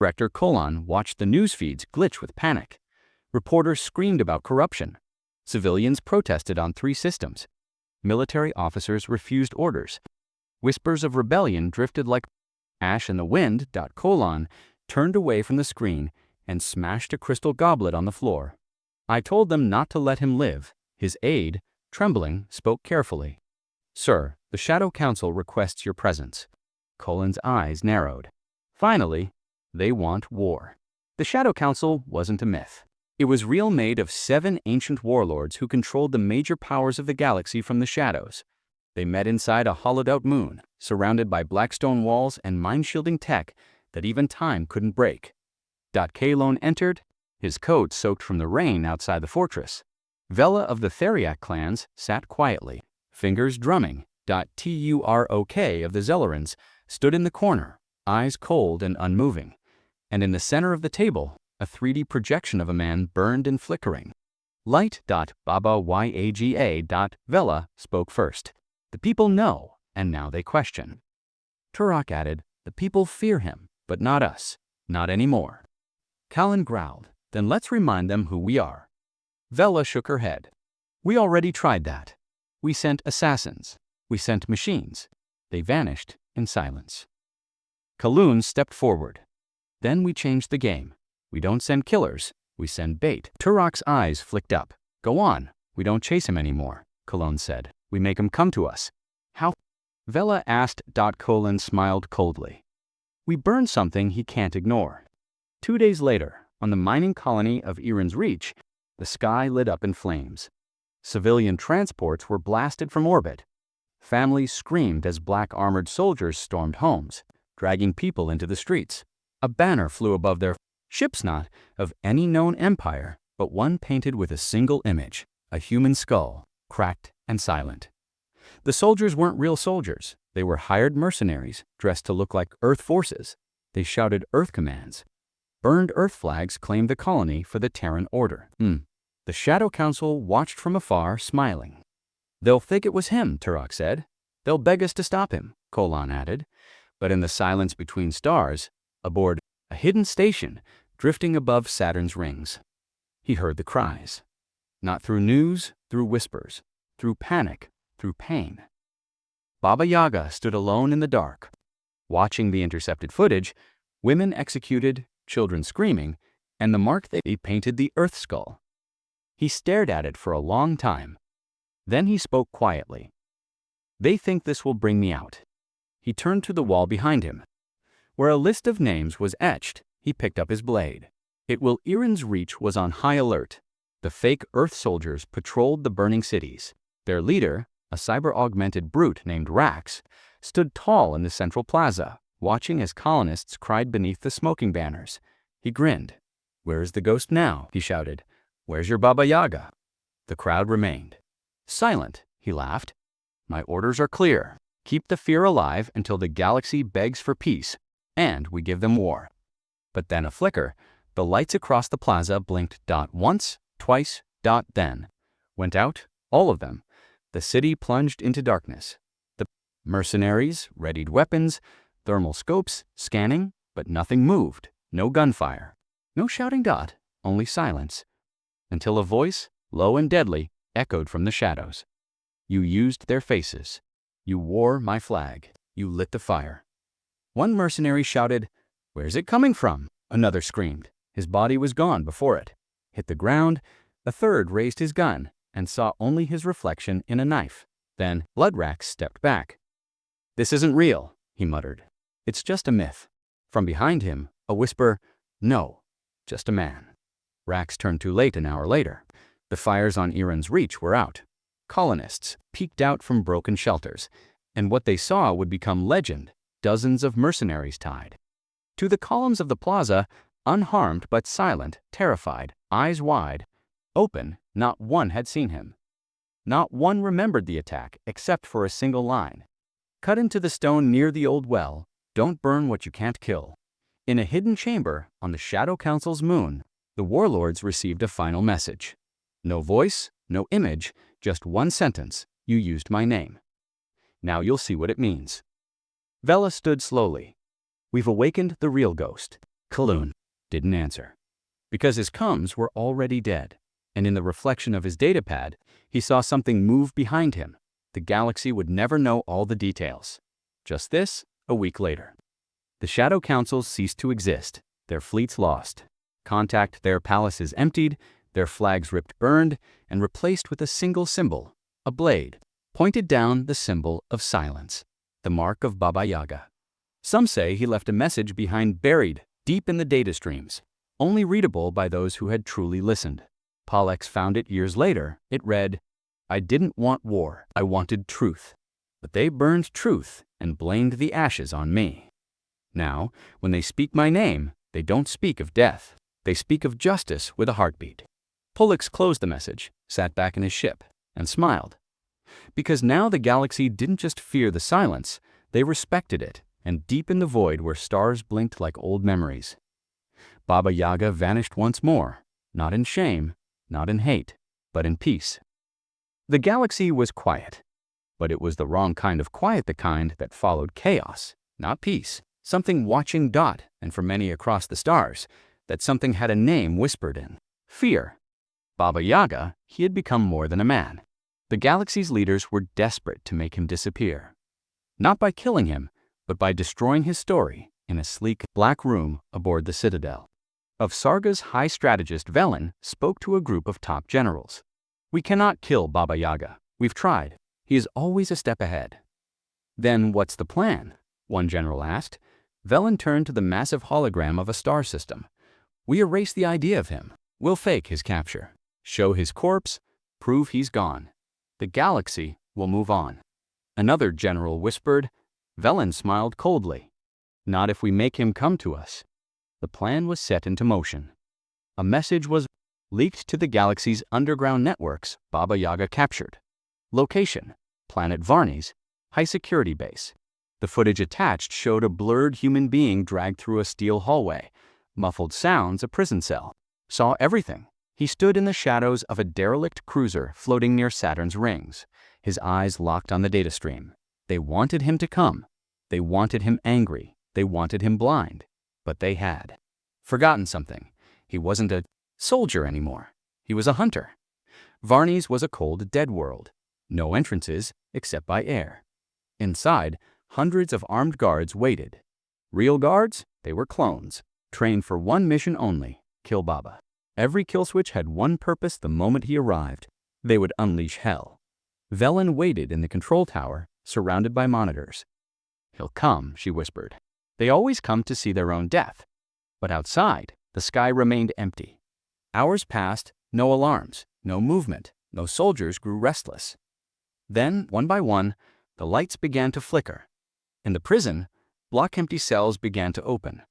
Director Colon watched the news feeds glitch with panic. Reporters screamed about corruption. Civilians protested on 3 systems. Military officers refused orders. Whispers of rebellion drifted like ash in the wind. Colon turned away from the screen and smashed a crystal goblet on the floor. I told them not to let him live. His aide, trembling, spoke carefully. Sir, the Shadow Council requests your presence. Colon's eyes narrowed. Finally, they want war. The Shadow Council wasn't a myth. It was real, made of 7 ancient warlords who controlled the major powers of the galaxy from the shadows. They met inside a hollowed-out moon, surrounded by black stone walls and mind-shielding tech that even time couldn't break. Kalon entered, his coat soaked from the rain outside the fortress. Vela of the Theriac clans sat quietly, fingers drumming. Turok of the Zellerans stood in the corner, eyes cold and unmoving. And in the center of the table, a 3D projection of a man burned and flickering. Light. Baba Yaga. Vela spoke first. The people know, and now they question. Turok added, the people fear him, but not us. Not anymore. Kalon growled, then let's remind them who we are. Vela shook her head. We already tried that. We sent assassins. We sent machines. They vanished in silence. Kalun stepped forward. Then we changed the game. We don't send killers, we send bait. Turok's eyes flicked up. Go on, we don't chase him anymore, Kalon said. We make him come to us. How? Vela asked. Colon smiled coldly. We burn something he can't ignore. 2 days later, on the mining colony of Iran's Reach, the sky lit up in flames. Civilian transports were blasted from orbit. Families screamed as black armored soldiers stormed homes, dragging people into the streets. A banner flew above their ships, not of any known empire, but one painted with a single image, a human skull, cracked and silent. The soldiers weren't real soldiers. They were hired mercenaries, dressed to look like Earth forces. They shouted Earth commands. Burned Earth flags claimed the colony for the Terran Order. The Shadow Council watched from afar, smiling. They'll think it was him, Turok said. They'll beg us to stop him, Colon added. But in the silence between stars, aboard a hidden station drifting above Saturn's rings, he heard the cries. Not through news, through whispers, through panic, through pain. Baba Yaga stood alone in the dark. Watching the intercepted footage, women executed, children screaming, and the mark they painted the Earth skull. He stared at it for a long time. Then he spoke quietly. They think this will bring me out. He turned to the wall behind him. Where a list of names was etched, he picked up his blade. Iran's Reach was on high alert. The fake Earth soldiers patrolled the burning cities. Their leader, a cyber-augmented brute named Rax, stood tall in the central plaza, watching as colonists cried beneath the smoking banners. He grinned. Where's the ghost now? He shouted. Where's your Baba Yaga? The crowd remained silent. He laughed. My orders are clear. Keep the fear alive until the galaxy begs for peace, and we give them war. But then a flicker. The lights across the plaza blinked. Once, twice, then. Went out, all of them. The city plunged into darkness. The mercenaries readied weapons, thermal scopes, scanning, but nothing moved. No gunfire. No shouting. Only silence. Until a voice, low and deadly, echoed from the shadows. You used their faces. You wore my flag. You lit the fire. One mercenary shouted, Where's it coming from? Another screamed. His body was gone before it hit the ground. A third raised his gun and saw only his reflection in a knife. Then Bloodrax stepped back. This isn't real, he muttered. It's just a myth. From behind him, a whisper, No, just a man. Rax turned too late an hour later. The fires on Iran's Reach were out. Colonists peeked out from broken shelters, and what they saw would become legend, dozens of mercenaries tied to the columns of the plaza, unharmed but silent, terrified, eyes wide open. Not one had seen him. Not one remembered the attack except for a single line. Cut into the stone near the old well, don't burn what you can't kill. In a hidden chamber on the Shadow Council's moon, the warlords received a final message. No voice, no image, just one sentence. You used my name. Now you'll see what it means. Vela stood slowly. We've awakened the real ghost. Colon didn't answer, because his cums were already dead, and in the reflection of his datapad, he saw something move behind him. The galaxy would never know all the details. Just this, a week later. The Shadow Councils ceased to exist, their fleets lost. Contact their palaces emptied, their flags ripped burned, and replaced with a single symbol, a blade, pointed down the symbol of silence, the mark of Baba Yaga. Some say he left a message behind buried deep in the data streams, only readable by those who had truly listened. Pollux found it years later. It read, "I didn't want war, I wanted truth. But they burned truth and blamed the ashes on me. Now, when they speak my name, they don't speak of death. They speak of justice with a heartbeat." Pollux closed the message, sat back in his ship, and smiled. Because now the galaxy didn't just fear the silence, they respected it, and deep in the void where stars blinked like old memories, Baba Yaga vanished once more, not in shame, not in hate, but in peace. The galaxy was quiet, but it was the wrong kind of quiet, the kind that followed chaos, not peace. Something watching Dot, and for many across the stars, that something had a name whispered in. Fear. Baba Yaga, he had become more than a man. The galaxy's leaders were desperate to make him disappear. Not by killing him, but by destroying his story in a sleek black room aboard the Citadel. Of Sarga's high strategist Velen spoke to a group of top generals. "We cannot kill Baba Yaga. We've tried. He is always a step ahead." "Then what's the plan?" one general asked. Velen turned to the massive hologram of a star system. "We erase the idea of him. We'll fake his capture, show his corpse, prove he's gone. The galaxy will move on." Another general whispered. Velen smiled coldly. "Not if we make him come to us." The plan was set into motion. A message was leaked to the galaxy's underground networks. Baba Yaga captured. Location: Planet Varni's high-security base. The footage attached showed a blurred human being dragged through a steel hallway. Muffled sounds, a prison cell. Saw everything. He stood in the shadows of a derelict cruiser floating near Saturn's rings, his eyes locked on the data stream. They wanted him to come. They wanted him angry. They wanted him blind. But they had forgotten something. He wasn't a soldier anymore. He was a hunter. Varni's was a cold, dead world. No entrances except by air. Inside, hundreds of armed guards waited. Real guards? They were clones, trained for one mission only: kill Baba. Every kill switch had one purpose. The moment he arrived, they would unleash hell. Velen waited in the control tower, surrounded by monitors. "He'll come," she whispered. "They always come to see their own death." But outside, the sky remained empty. Hours passed, no alarms, no movement, no soldiers grew restless. Then, one by one, the lights began to flicker. In the prison, block-empty cells began to open.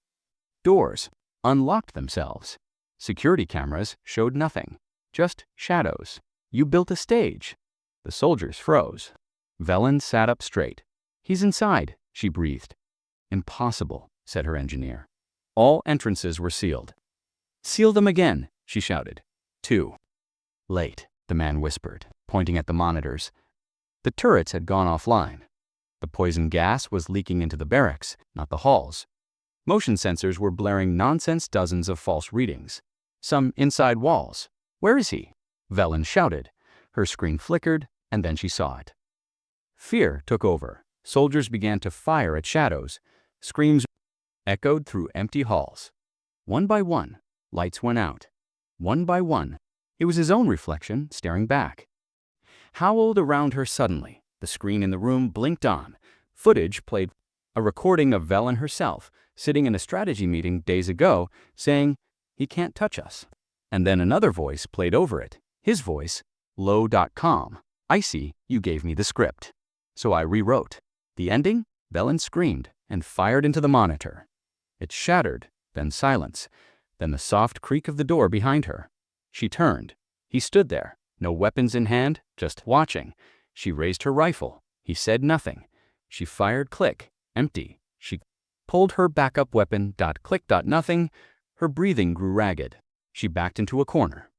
Doors unlocked themselves. Security cameras showed nothing, just shadows. "You built a stage." The soldiers froze. Velen sat up straight. "He's inside," she breathed. "Impossible," said her engineer. All entrances were sealed. "Seal them again," she shouted. "Too late," the man whispered, pointing at the monitors. The turrets had gone offline. The poison gas was leaking into the barracks, not the halls. Motion sensors were blaring nonsense, dozens of false readings. Some inside walls. "Where is he?" Velen shouted. Her screen flickered, and then she saw it. Fear took over. Soldiers began to fire at shadows. Screams echoed through empty halls. One by one, lights went out. One by one, it was his own reflection staring back. Howled around her suddenly. The screen in the room blinked on. Footage played, a recording of Velen herself, sitting in a strategy meeting days ago, saying, "He can't touch us." And then another voice played over it. His voice, low.com. "I see, you gave me the script. So I rewrote. The ending?" Velen screamed and fired into the monitor. It shattered, then silence, then the soft creak of the door behind her. She turned. He stood there, no weapons in hand, just watching. She raised her rifle. He said nothing. She fired. Click. Empty. She pulled her backup weapon. Click. Nothing. Her breathing grew ragged. She backed into a corner.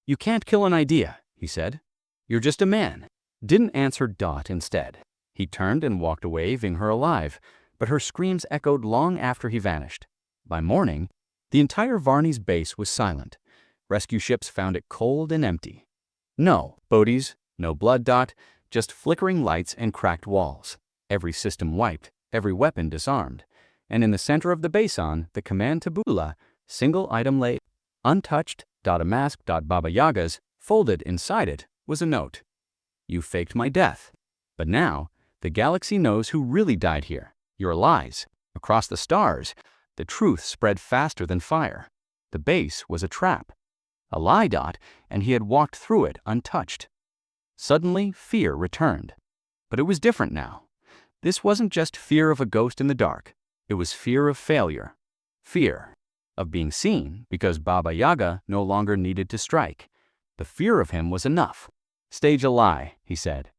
"You can't kill an idea," he said. "You're just a man." Didn't answer. Instead. He turned and walked away, leaving her alive, but her screams echoed long after he vanished. By morning, the entire Varney's base was silent. Rescue ships found it cold and empty. No bodies, no blood dot, just flickering lights and cracked walls. Every system wiped, every weapon disarmed. And in the center of the basin, the command tabula, single item lay, untouched, a mask, Baba Yaga's, folded inside it, was a note. You faked my death. But now, the galaxy knows who really died here. Your lies. Across the stars, the truth spread faster than fire. The base was a trap. A lie, and he had walked through it untouched. Suddenly, fear returned. But it was different now. This wasn't just fear of a ghost in the dark. It was fear of failure. Fear of being seen because Baba Yaga no longer needed to strike. The fear of him was enough. Stage a lie, he said.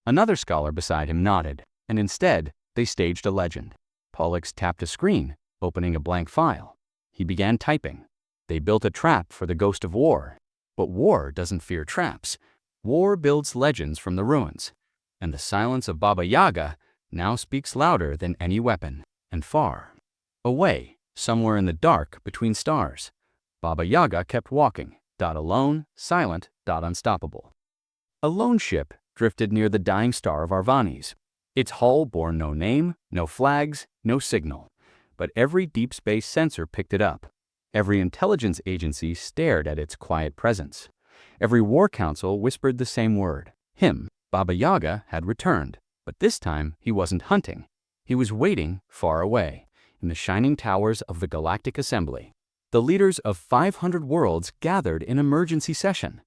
Another scholar beside him nodded, and instead, they staged a legend. Pollux tapped a screen, opening a blank file. He began typing. They built a trap for the ghost of war. But war doesn't fear traps. War builds legends from the ruins. And the silence of Baba Yaga now speaks louder than any weapon. And far away, somewhere in the dark between stars, Baba Yaga kept walking, alone, silent, unstoppable. A lone ship drifted near the dying star of Arvanes. Its hull bore no name, no flags, no signal. But every deep space sensor picked it up. Every intelligence agency stared at its quiet presence. Every war council whispered the same word. Him, Baba Yaga, had returned. But this time, he wasn't hunting. He was waiting far away, in the shining towers of the Galactic Assembly. The leaders of 500 worlds gathered in emergency session.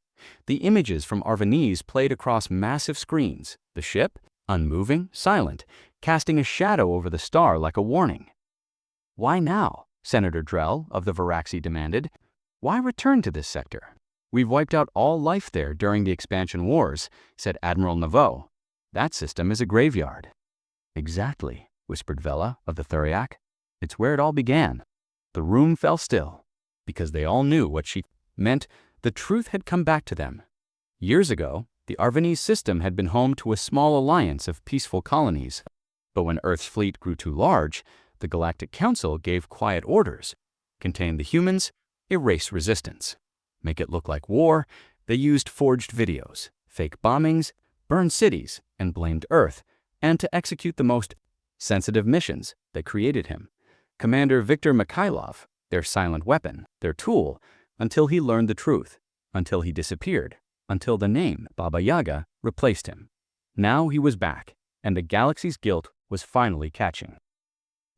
The images from Arvanes played across massive screens. The ship, unmoving, silent, casting a shadow over the star like a warning. Why now? Senator Drell of the Varaxi demanded. Why return to this sector? We've wiped out all life there during the expansion wars, said Admiral Naveau. That system is a graveyard. Exactly, whispered Vela of the Thuriak. It's where it all began. The room fell still, because they all knew what she meant. The truth had come back to them. Years ago, the Arvanese system had been home to a small alliance of peaceful colonies. But when Earth's fleet grew too large, the Galactic Council gave quiet orders. Contain the humans, erase resistance. Make it look like war. They used forged videos, fake bombings, burned cities, and blamed Earth. And to execute the most sensitive missions, they created him. Commander Viktor Mikhailov, their silent weapon, their tool, until he learned the truth, until he disappeared, until the name Baba Yaga replaced him. Now he was back, and the galaxy's guilt was finally catching.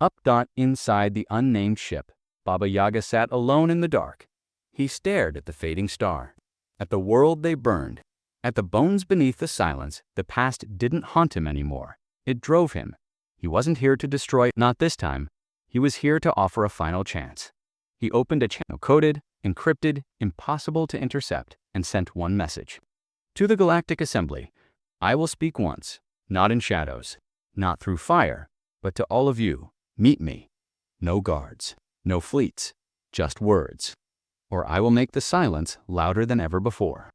Up inside the unnamed ship, Baba Yaga sat alone in the dark. He stared at the fading star, at the world they burned, at the bones beneath the silence. The past didn't haunt him anymore. It drove him. He wasn't here to destroy, not this time. He was here to offer a final chance. He opened a channel coded, encrypted, impossible to intercept, and sent one message. To the Galactic Assembly, I will speak once, not in shadows, not through fire, but to all of you. Meet me. No guards, no fleets, just words. Or I will make the silence louder than ever before.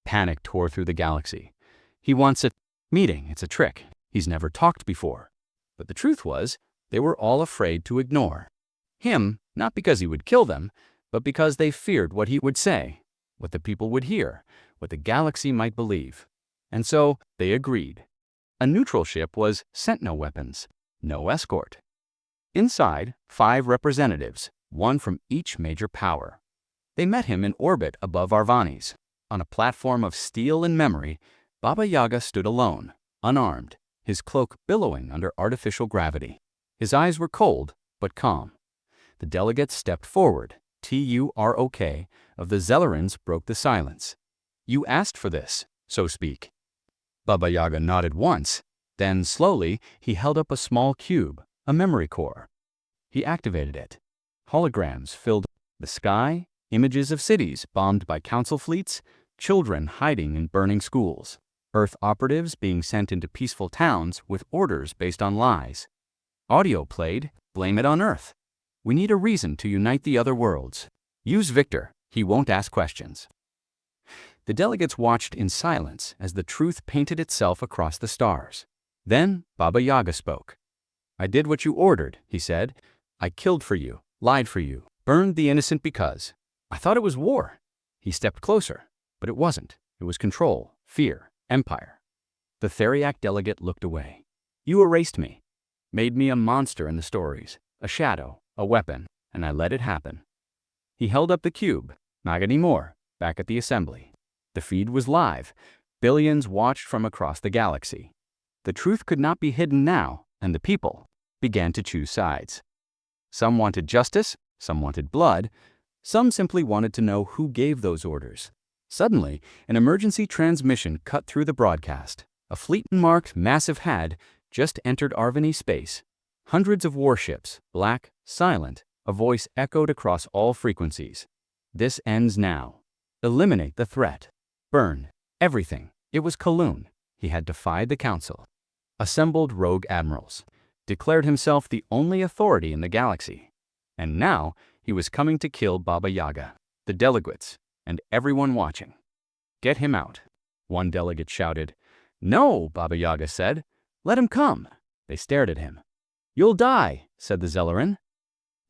Panic tore through the galaxy. He wants a meeting. It's a trick. He's never talked before. But the truth was, they were all afraid to ignore him, not because he would kill them, but because they feared what he would say, what the people would hear, what the galaxy might believe. And so they agreed. A neutral ship was sent no weapons, no escort. Inside, 5 representatives, one from each major power. They met him in orbit above Arvanes. On a platform of steel and memory, Baba Yaga stood alone, unarmed, his cloak billowing under artificial gravity. His eyes were cold, but calm. The delegates stepped forward. Turok of the Zellerans broke the silence. You asked for this, so speak. Baba Yaga nodded once. Then, slowly, he held up a small cube, a memory core. He activated it. Holograms filled the sky, images of cities bombed by council fleets, children hiding in burning schools, Earth operatives being sent into peaceful towns with orders based on lies. Audio played, blame it on Earth. We need a reason to unite the other worlds. Use Victor, he won't ask questions. The delegates watched in silence as the truth painted itself across the stars. Then Baba Yaga spoke. I did what you ordered, he said. I killed for you, lied for you, burned the innocent because I thought it was war. He stepped closer, but it wasn't. It was control, fear, empire. The Theriac delegate looked away. You erased me, made me a monster in the stories, a shadow, a weapon, and I let it happen. He held up the cube. Not anymore, back at the assembly. The feed was live. Billions watched from across the galaxy. The truth could not be hidden now, and the people began to choose sides. Some wanted justice, some wanted blood, some simply wanted to know who gave those orders. Suddenly, an emergency transmission cut through the broadcast. A fleet-marked massive had just entered Arvani space. Hundreds of warships, black, silent, a voice echoed across all frequencies. This ends now. Eliminate the threat. Burn everything. It was Kaloon. He had defied the council. Assembled rogue admirals. Declared himself the only authority in the galaxy. And now he was coming to kill Baba Yaga, the delegates, and everyone watching. Get him out. One delegate shouted. No, Baba Yaga said. Let him come. They stared at him. You'll die, said the Zellerin.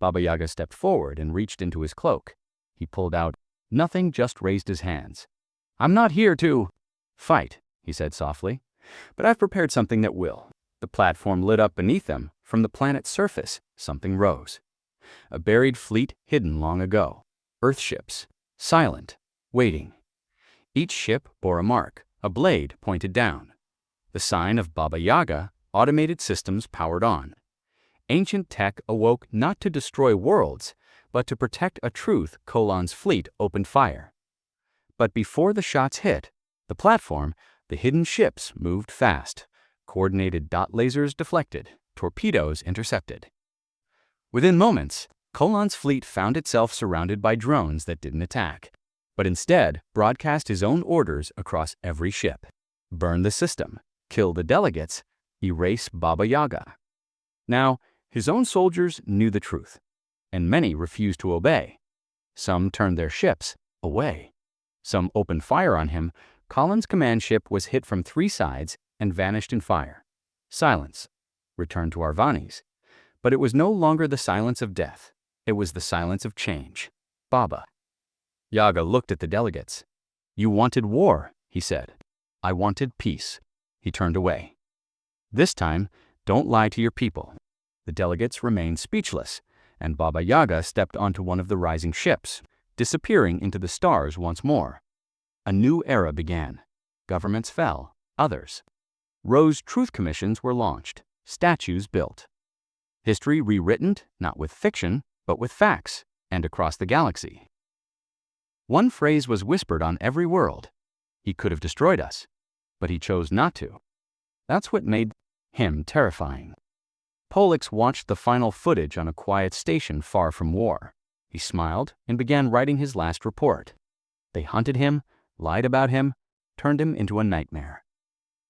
Baba Yaga stepped forward and reached into his cloak. He pulled out nothing, just raised his hands. I'm not here to fight, he said softly, but I've prepared something that will. The platform lit up beneath them. From the planet's surface, something rose. A buried fleet hidden long ago. Earthships, silent, waiting. Each ship bore a mark, a blade pointed down. The sign of Baba Yaga, automated systems powered on. Ancient tech awoke not to destroy worlds, but to protect a truth. Colon's fleet opened fire. But before the shots hit the platform, the hidden ships moved fast. Coordinated dot lasers deflected, torpedoes intercepted. Within moments, Colon's fleet found itself surrounded by drones that didn't attack, but instead broadcast his own orders across every ship. Burn the system, kill the delegates, erase Baba Yaga. Now, his own soldiers knew the truth, and many refused to obey. Some turned their ships away. Some opened fire on him. Colon's command ship was hit from 3 sides and vanished in fire. Silence. Returned to Arvani's. But it was no longer the silence of death. It was the silence of change. Baba Yaga looked at the delegates. You wanted war, he said. I wanted peace. He turned away. This time, don't lie to your people. The delegates remained speechless, and Baba Yaga stepped onto one of the rising ships, disappearing into the stars once more. A new era began. Governments fell. Others rose. Truth commissions were launched. Statues built. History rewritten, not with fiction, but with facts, and across the galaxy. One phrase was whispered on every world. He could have destroyed us, but he chose not to. That's what made him terrifying. Pollux watched the final footage on a quiet station far from war. He smiled and began writing his last report. They hunted him, lied about him, turned him into a nightmare.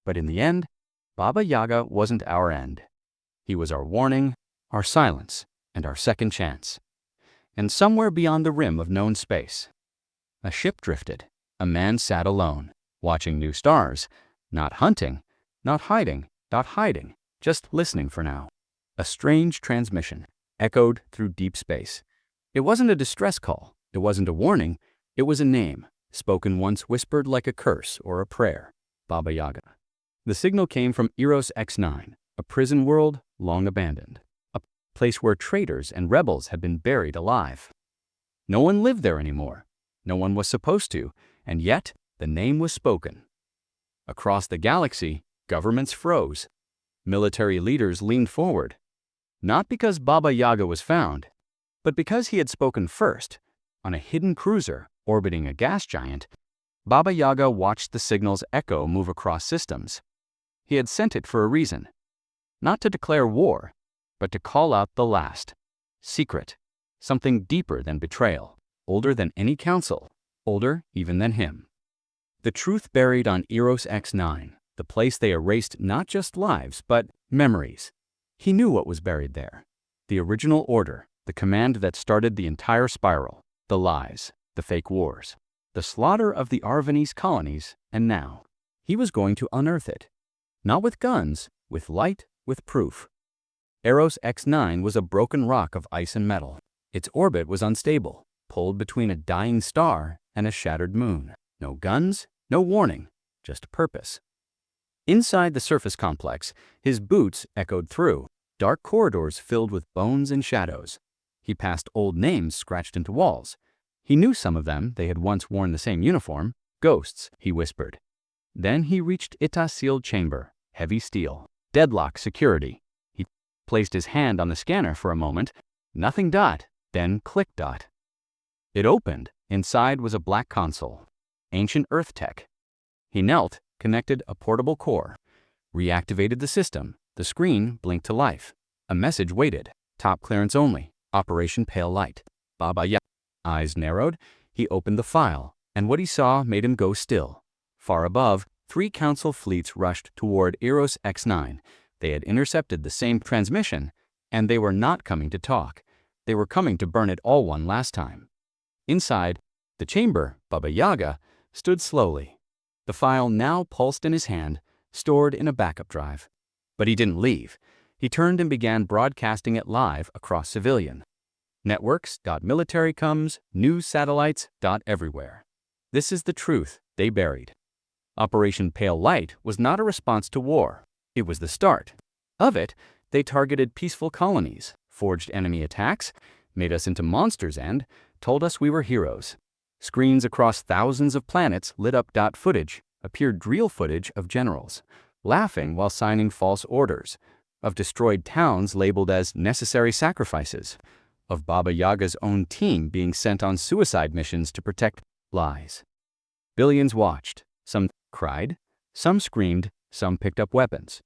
But in the end, Baba Yaga wasn't our end. He was our warning, our silence, and our second chance. And somewhere beyond the rim of known space, a ship drifted. A man sat alone, watching new stars, not hunting, not hiding, just listening for now. A strange transmission echoed through deep space. It wasn't a distress call. It wasn't a warning. It was a name, spoken once, whispered like a curse or a prayer. Baba Yaga. The signal came from Eros X9, a prison world long abandoned, a place where traitors and rebels had been buried alive. No one lived there anymore. No one was supposed to, and yet the name was spoken. Across the galaxy, governments froze. Military leaders leaned forward. Not because Baba Yaga was found, but because he had spoken first. On a hidden cruiser orbiting a gas giant, Baba Yaga watched the signal's echo move across systems. He had sent it for a reason. Not to declare war, but to call out the last. Secret. Something deeper than betrayal. Older than any council. Older even than him. The truth buried on Eros X9, the place they erased not just lives, but memories. He knew what was buried there. The original order, the command that started the entire spiral, the lies, the fake wars, the slaughter of the Arvani's colonies, and now, he was going to unearth it. Not with guns, with light, with proof. Eros X9 was a broken rock of ice and metal. Its orbit was unstable, pulled between a dying star and a shattered moon. No guns, no warning, just purpose. Inside the surface complex, his boots echoed through, dark corridors filled with bones and shadows. He passed old names scratched into walls. He knew some of them, they had once worn the same uniform. Ghosts, he whispered. Then he reached Ita's sealed chamber, heavy steel, deadlock security. He placed his hand on the scanner for a moment. Nothing dot, then click dot. It opened. Inside was a black console. Ancient Earth tech. He knelt, connected a portable core, reactivated the system. The screen blinked to life. A message waited. Top clearance only. Operation Pale Light. Baba Yaga. Eyes narrowed. He opened the file, and what he saw made him go still. Far above, 3 Council fleets rushed toward Eros X9. They had intercepted the same transmission, and they were not coming to talk. They were coming to burn it all one last time. Inside the chamber, Baba Yaga stood slowly. The file now pulsed in his hand, stored in a backup drive. But he didn't leave. He turned and began broadcasting it live across civilian networks. Military comes, news satellites. Everywhere. This is the truth they buried. Operation Pale Light was not a response to war. It was the start. Of it, they targeted peaceful colonies, forged enemy attacks, made us into monsters, and told us we were heroes. Screens across thousands of planets lit up. Footage appeared, real footage of generals laughing while signing false orders, of destroyed towns labeled as necessary sacrifices, of Baba Yaga's own team being sent on suicide missions to protect lies. Billions watched. Some cried, some screamed, some picked up weapons.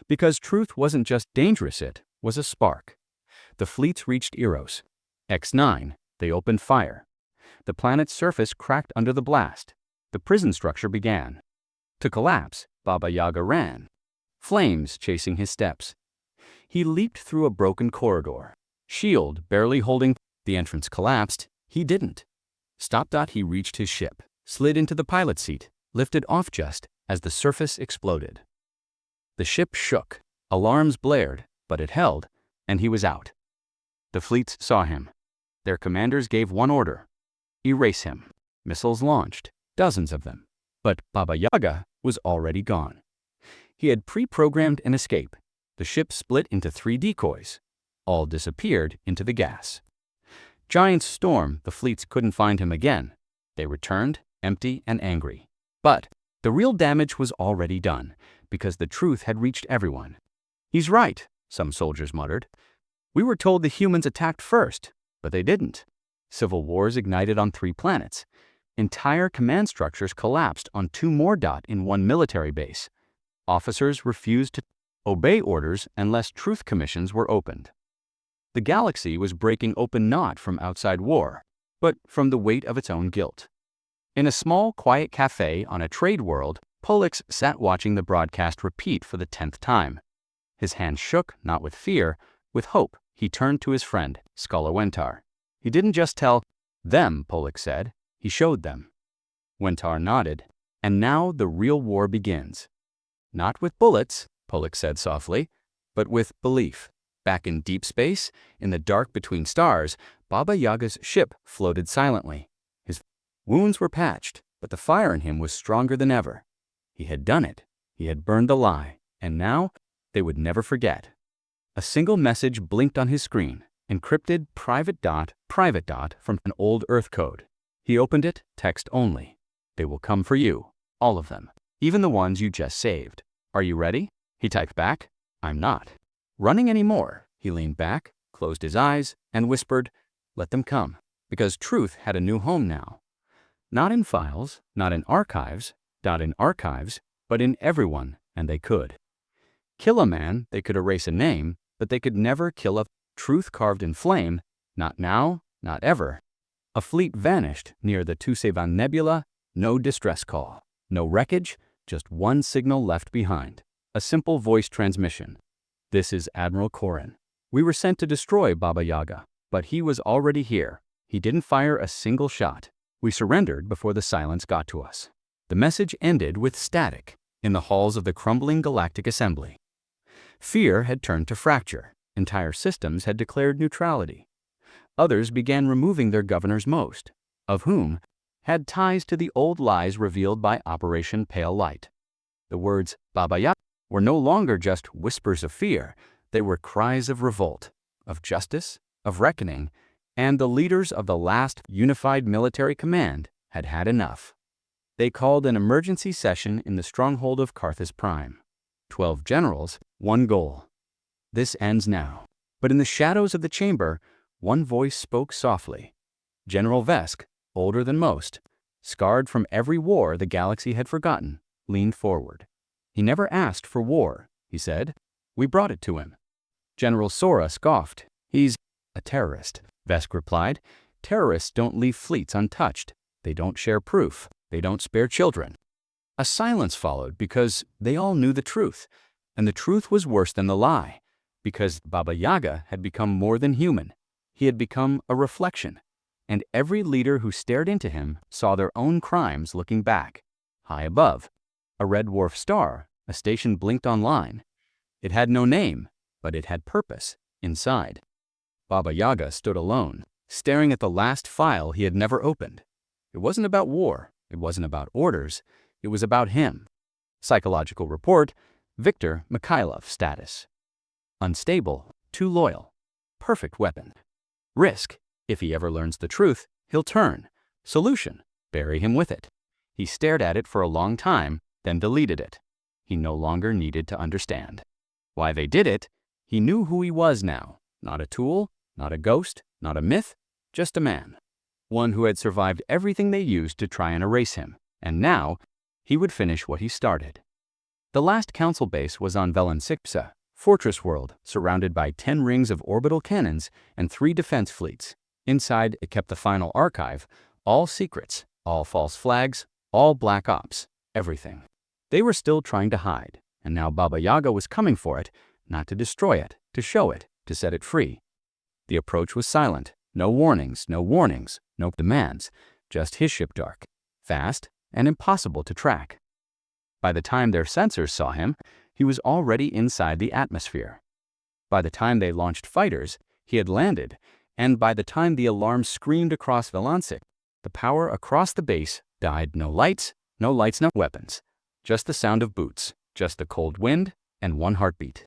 Because truth wasn't just dangerous, it was a spark. The fleets reached Eros X9. They opened fire. The planet's surface cracked under the blast. The prison structure began to collapse. Baba Yaga ran, flames chasing his steps. He leaped through a broken corridor, shield barely holding. The entrance collapsed. He didn't. Stop. He reached his ship, slid into the pilot seat, lifted off just as the surface exploded. The ship shook, alarms blared, but it held, and he was out. The fleets saw him. Their commanders gave one order: erase him. Missiles launched, dozens of them. But Baba Yaga was already gone. He had pre-programmed an escape. The ship split into 3 decoys. All disappeared into the gas. Giants storm. The fleets couldn't find him again. They returned, empty and angry. But the real damage was already done, because the truth had reached everyone. He's right, some soldiers muttered. We were told the humans attacked first, but they didn't. Civil wars ignited on 3 planets. Entire command structures collapsed on 2 more. In 1 military base. Officers refused to obey orders unless truth commissions were opened. The galaxy was breaking open not from outside war, but from the weight of its own guilt. In a small, quiet cafe on a trade world, Pollux sat watching the broadcast repeat for the 10th time. His hand shook, not with fear, with hope. He turned to his friend, Scholar Wentar. He didn't just tell them, Pollux said. He showed them. Wentar nodded. And now the real war begins. Not with bullets, Pollux said softly, but with belief. Back in deep space, in the dark between stars, Baba Yaga's ship floated silently. His wounds were patched, but the fire in him was stronger than ever. He had done it. He had burned the lie, and now they would never forget. A single message blinked on his screen, encrypted private dot from an old Earth code. He opened it, text only. They will come for you, all of them, even the ones you just saved. Are you ready? He typed back, I'm not running anymore. He leaned back, closed his eyes, and whispered, let them come, because truth had a new home now. Not in files, not in archives, but in everyone, and they could. Kill a man, they could erase a name, but they could never kill a truth carved in flame, not now, not ever. A fleet vanished near the Tusavan Nebula, no distress call, no wreckage, just one signal left behind. A simple voice transmission. This is Admiral Korin. We were sent to destroy Baba Yaga, but he was already here. He didn't fire a single shot. We surrendered before the silence got to us. The message ended with static in the halls of the crumbling Galactic Assembly. Fear had turned to fracture. Entire systems had declared neutrality. Others began removing their governors, most of whom had ties to the old lies revealed by Operation Pale Light. The words Baba Yaga were no longer just whispers of fear. They were cries of revolt, of justice, of reckoning, and the leaders of the last unified military command had had enough. They called an emergency session in the stronghold of Carthus Prime. 12 generals, one goal. This ends now. But in the shadows of the chamber, one voice spoke softly. General Vesk, older than most, scarred from every war the galaxy had forgotten, leaned forward. He never asked for war, he said. We brought it to him. General Sora scoffed. He's a terrorist, Vesk replied. Terrorists don't leave fleets untouched. They don't share proof. They don't spare children. A silence followed because they all knew the truth, and the truth was worse than the lie, because Baba Yaga had become more than human. He had become a reflection, and every leader who stared into him saw their own crimes looking back. High above, a red dwarf star, a station blinked online. It had no name, but it had purpose inside. Baba Yaga stood alone, staring at the last file he had never opened. It wasn't about war. It wasn't about orders. It was about him. Psychological report, Victor Mikhailov status. Unstable, too loyal. Perfect weapon. Risk, if he ever learns the truth, he'll turn. Solution, bury him with it. He stared at it for a long time, then deleted it. He no longer needed to understand. Why they did it, he knew who he was now. Not a tool, not a ghost, not a myth, just a man. One who had survived everything they used to try and erase him, and now he would finish what he started. The last council base was on Velan 6, fortress world surrounded by 10 rings of orbital cannons and 3 defense fleets. Inside, it kept the final archive, all secrets, all false flags, all black ops, everything. They were still trying to hide, and now Baba Yaga was coming for it, not to destroy it, to show it, to set it free. The approach was silent. No warnings, no demands, just his ship dark, fast, and impossible to track. By the time their sensors saw him, he was already inside the atmosphere. By the time they launched fighters, he had landed, and by the time the alarm screamed across Velansic, the power across the base died. No lights, no weapons, just the sound of boots, just the cold wind, and one heartbeat.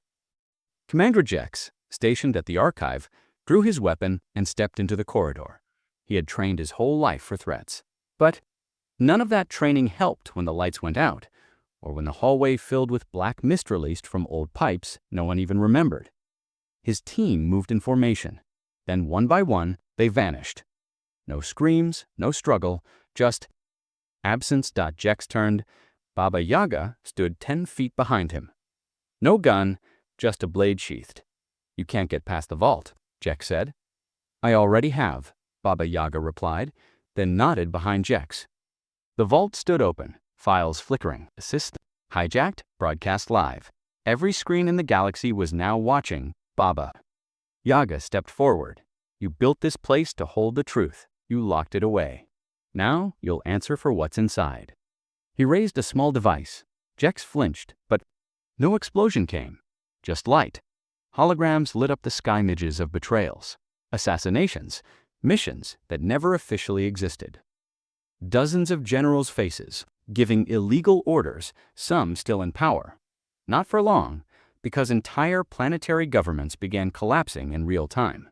Commander Jex, stationed at the archive, drew his weapon and stepped into the corridor. He had trained his whole life for threats. But none of that training helped when the lights went out, or when the hallway filled with black mist released from old pipes no one even remembered. His team moved in formation. Then one by one, they vanished. No screams, no struggle, just absence. Jex turned. Baba Yaga stood 10 feet behind him. No gun, just a blade sheathed. You can't get past the vault, Jex said. I already have, Baba Yaga replied, then nodded behind Jex. The vault stood open, files flickering. Assist, hijacked, broadcast live. Every screen in the galaxy was now watching Baba. Yaga stepped forward. You built this place to hold the truth. You locked it away. Now you'll answer for what's inside. He raised a small device. Jex flinched, but no explosion came. Just light. Holograms lit up the sky images of betrayals, assassinations, missions that never officially existed. Dozens of generals' faces, giving illegal orders, some still in power. Not for long, because entire planetary governments began collapsing in real time.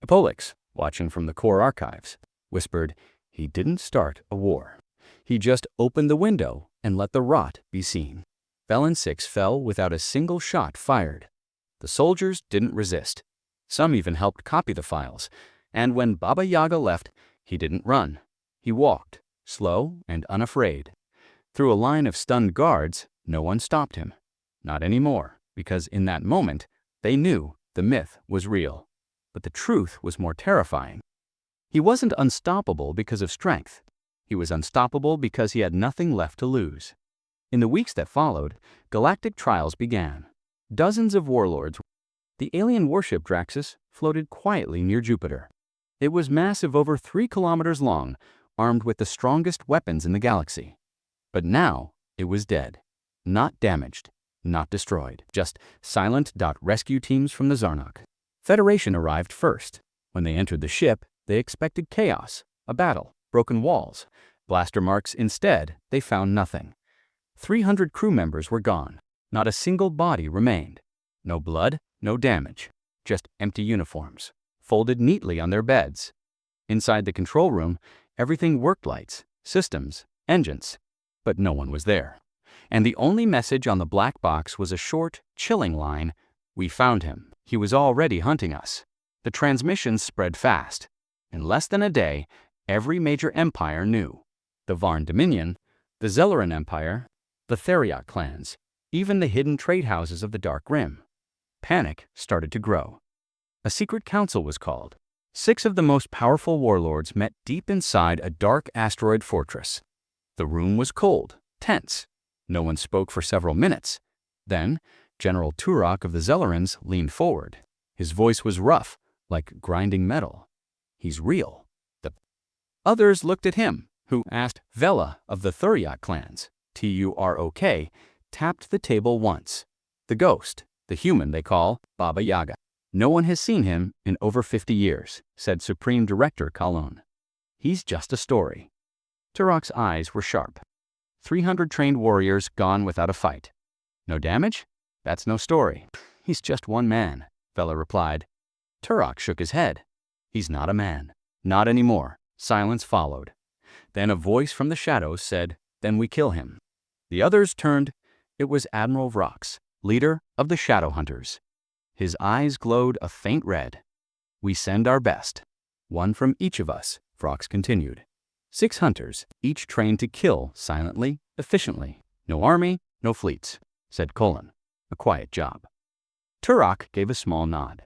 Apollix, watching from the core archives, whispered, he didn't start a war. He just opened the window and let the rot be seen. Velan 6 fell without a single shot fired. The soldiers didn't resist. Some even helped copy the files. And when Baba Yaga left, he didn't run. He walked, slow and unafraid. Through a line of stunned guards, no one stopped him. Not anymore, because in that moment, they knew the myth was real. But the truth was more terrifying. He wasn't unstoppable because of strength. He was unstoppable because he had nothing left to lose. In the weeks that followed, galactic trials began. Dozens of warlords. The alien warship Draxus floated quietly near Jupiter. It was massive, over 3 kilometers long, armed with the strongest weapons in the galaxy. But now it was dead. Not damaged, not destroyed. Just silent. Rescue teams from the Zarnok, Federation arrived first. When they entered the ship, they expected chaos, a battle, broken walls, blaster marks. Instead, they found nothing. 300 crew members were gone. Not a single body remained. No blood, no damage. Just empty uniforms, folded neatly on their beds. Inside the control room, everything worked: lights, systems, engines. But no one was there. And the only message on the black box was a short, chilling line: "We found him. He was already hunting us." The transmissions spread fast. In less than a day, every major empire knew. The Varn Dominion, the Zelleran Empire, the Theriac clans, even the hidden trade houses of the Dark Rim. Panic started to grow. A secret council was called. 6 of the most powerful warlords met deep inside a dark asteroid fortress. The room was cold, tense. No one spoke for several minutes. Then, General Turok of the Zellerans leaned forward. His voice was rough, like grinding metal. "He's real." The others looked at him, who asked. Vela of the Theriac clans, Turok, tapped the table once. "The ghost, the human they call Baba Yaga. No one has seen him in over 50 years, said Supreme Director Kalon. "He's just a story." Turok's eyes were sharp. 300 trained warriors gone without a fight. "No damage? That's no story. He's just one man," Vela replied. Turok shook his head. "He's not a man. Not anymore." Silence followed. Then a voice from the shadows said, "Then we kill him." The others turned. It was Admiral Vrox, leader of the Shadow Hunters. His eyes glowed a faint red. "We send our best. One from each of us," Vrox continued. 6 hunters, each trained to kill silently, efficiently. "No army, no fleets," said Colon. "A quiet job." Turok gave a small nod.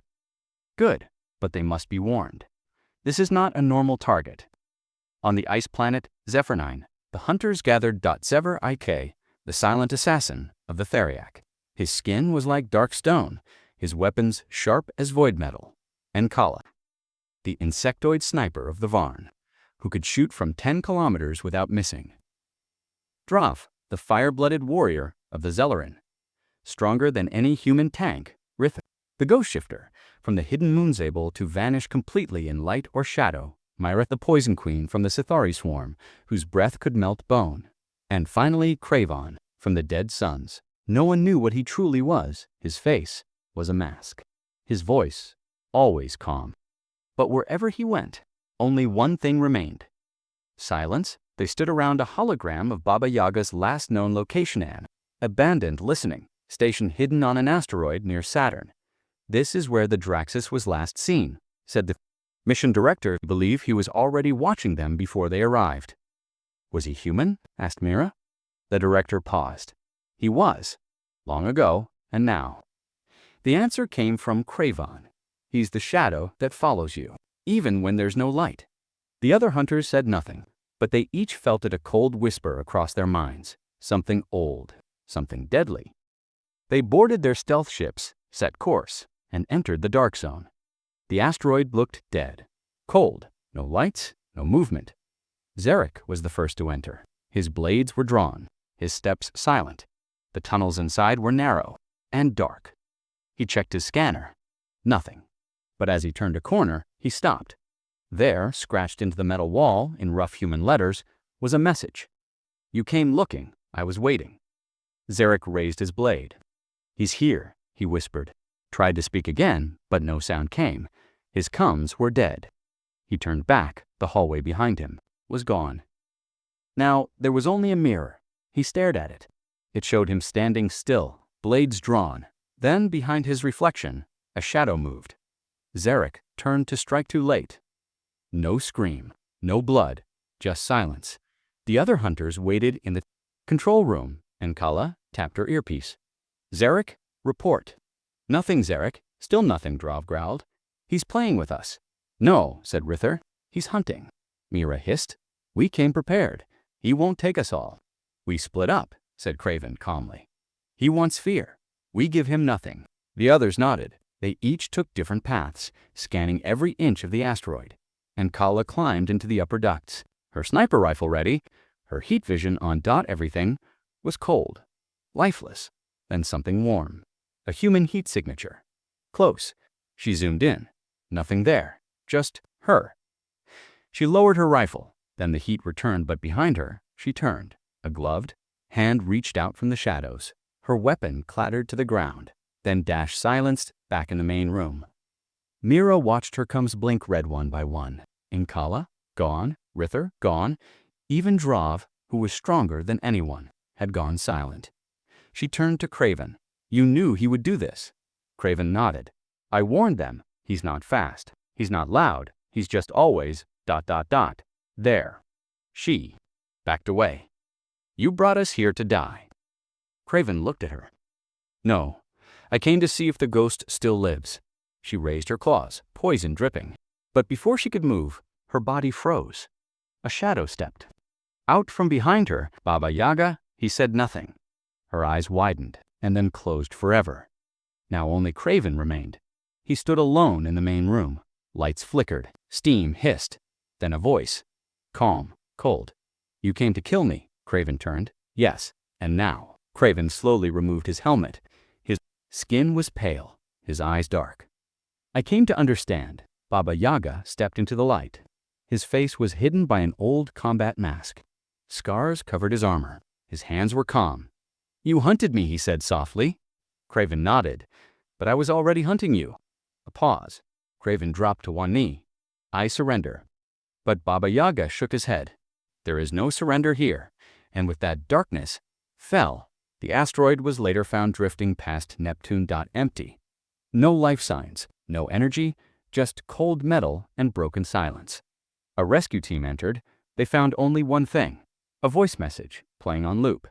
"Good, but they must be warned. This is not a normal target." On the ice planet Zephyrnine, the hunters gathered. Zever Ik, the silent assassin of the Theriac. His skin was like dark stone, his weapons sharp as void metal. And Kala, the insectoid sniper of the Varn, who could shoot from 10 kilometers without missing. Drav, the fire-blooded warrior of the Zelleran, stronger than any human tank. Ritha, the ghost shifter, from the hidden Moonzable to vanish completely in light or shadow. Myra, the poison queen from the Sithari swarm, whose breath could melt bone. And finally Cravon, from the dead suns. No one knew what he truly was. His face was a mask. His voice, always calm. But wherever he went, only one thing remained. Silence. They stood around a hologram of Baba Yaga's last known location, an abandoned listening station hidden on an asteroid near Saturn. "This is where the Draxus was last seen," said the mission director. "I believe he was already watching them before they arrived." "Was he human?" asked Mira. The director paused. "He was. Long ago, and now." The answer came from Cravon. "He's the shadow that follows you, even when there's no light." The other hunters said nothing, but they each felt it a cold whisper across their minds. Something old, something deadly. They boarded their stealth ships, set course, and entered the dark zone. The asteroid looked dead. Cold, no lights, no movement. Zarek was the first to enter. His blades were drawn, his steps silent. The tunnels inside were narrow and dark. He checked his scanner. Nothing. But as he turned a corner, he stopped. There, scratched into the metal wall in rough human letters, was a message. "You came looking. I was waiting." Zarek raised his blade. "He's here," he whispered. Tried to speak again, but no sound came. His coms were dead. He turned back. The hallway behind him was gone. Now, there was only a mirror. He stared at it. It showed him standing still, blades drawn. Then, behind his reflection, a shadow moved. Zarek turned to strike too late. No scream, no blood, just silence. The other hunters waited in the control room, and Kala tapped her earpiece. "Zarek, report." "Nothing, Zarek. Still nothing," Drav growled. "He's playing with us." "No," said Rither. "He's hunting." Mira hissed. "We came prepared. He won't take us all." "We split up," said Craven calmly. "He wants fear. We give him nothing." The others nodded. They each took different paths, scanning every inch of the asteroid. And Kala climbed into the upper ducts, her sniper rifle ready, her heat vision on. Everything was cold, lifeless, then something warm. A human heat signature. Close, She zoomed in. Nothing there. Just her. She lowered her rifle. Then the heat returned, but behind her, she turned. A gloved hand reached out from the shadows. Her weapon clattered to the ground, then Dash silenced back in the main room. Mira watched her coms blink red one by one. Inkala, gone. Rither, gone. Even Drav, who was stronger than anyone, had gone silent. She turned to Craven. You knew he would do this. Craven nodded. I warned them. He's not fast. He's not loud. He's just always ... There. She backed away. You brought us here to die. Craven looked at her. No, I came to see if the ghost still lives. She raised her claws, poison dripping. But before she could move, her body froze. A shadow stepped. Out from behind her, Baba Yaga, he said nothing. Her eyes widened and then closed forever. Now only Craven remained. He stood alone in the main room. Lights flickered, steam hissed. Then a voice. Calm, cold. You came to kill me, Craven turned. Yes, and now. Craven slowly removed his helmet. His skin was pale, his eyes dark. I came to understand. Baba Yaga stepped into the light. His face was hidden by an old combat mask. Scars covered his armor. His hands were calm. You hunted me, he said softly. Craven nodded. But I was already hunting you. A pause. Craven dropped to one knee. I surrender. But Baba Yaga shook his head. There is no surrender here. And with that darkness, fell. The asteroid was later found drifting past Neptune. Empty. No life signs, no energy, just cold metal and broken silence. A rescue team entered. They found only one thing. A voice message, playing on loop.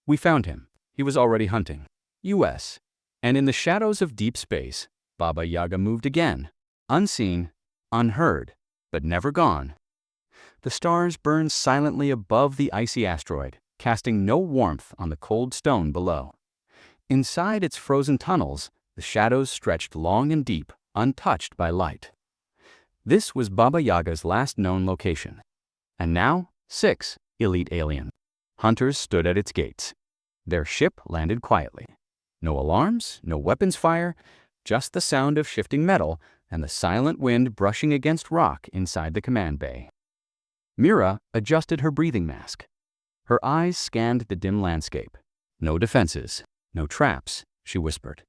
We found him. He was already hunting. U.S. And in the shadows of deep space, Baba Yaga moved again. Unseen, unheard, but never gone. The stars burned silently above the icy asteroid, casting no warmth on the cold stone below. Inside its frozen tunnels, the shadows stretched long and deep, untouched by light. This was Baba Yaga's last known location. And now, 6 elite alien hunters stood at its gates. Their ship landed quietly. No alarms, no weapons fire, just the sound of shifting metal and the silent wind brushing against rock inside the command bay. Mira adjusted her breathing mask. Her eyes scanned the dim landscape. No defenses, no traps, she whispered.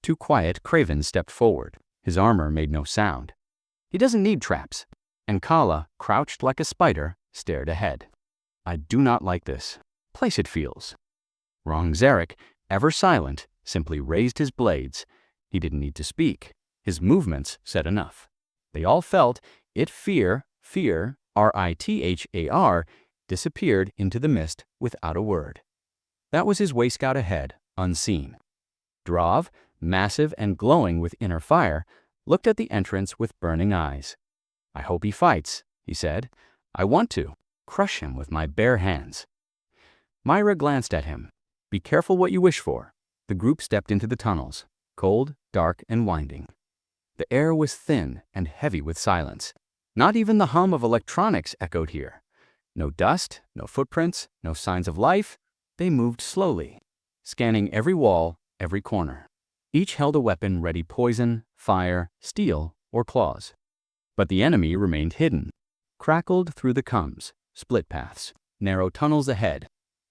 Too quiet, Craven stepped forward. His armor made no sound. He doesn't need traps. And Kala, crouched like a spider, stared ahead. I do not like this. Place it feels. Wrong Zarek, ever silent, simply raised his blades. He didn't need to speak. His movements said enough. They all felt it. Fear, Rithar, disappeared into the mist without a word. That was his waistcoat ahead, unseen. Drav, massive and glowing with inner fire, looked at the entrance with burning eyes. I hope he fights, he said. I want to crush him with my bare hands. Myra glanced at him. Be careful what you wish for. The group stepped into the tunnels, cold, dark, and winding. The air was thin and heavy with silence. Not even the hum of electronics echoed here. No dust, no footprints, no signs of life. They moved slowly, scanning every wall, every corner. Each held a weapon ready: poison, fire, steel, or claws. But the enemy remained hidden, crackled through the coms, split paths, narrow tunnels ahead.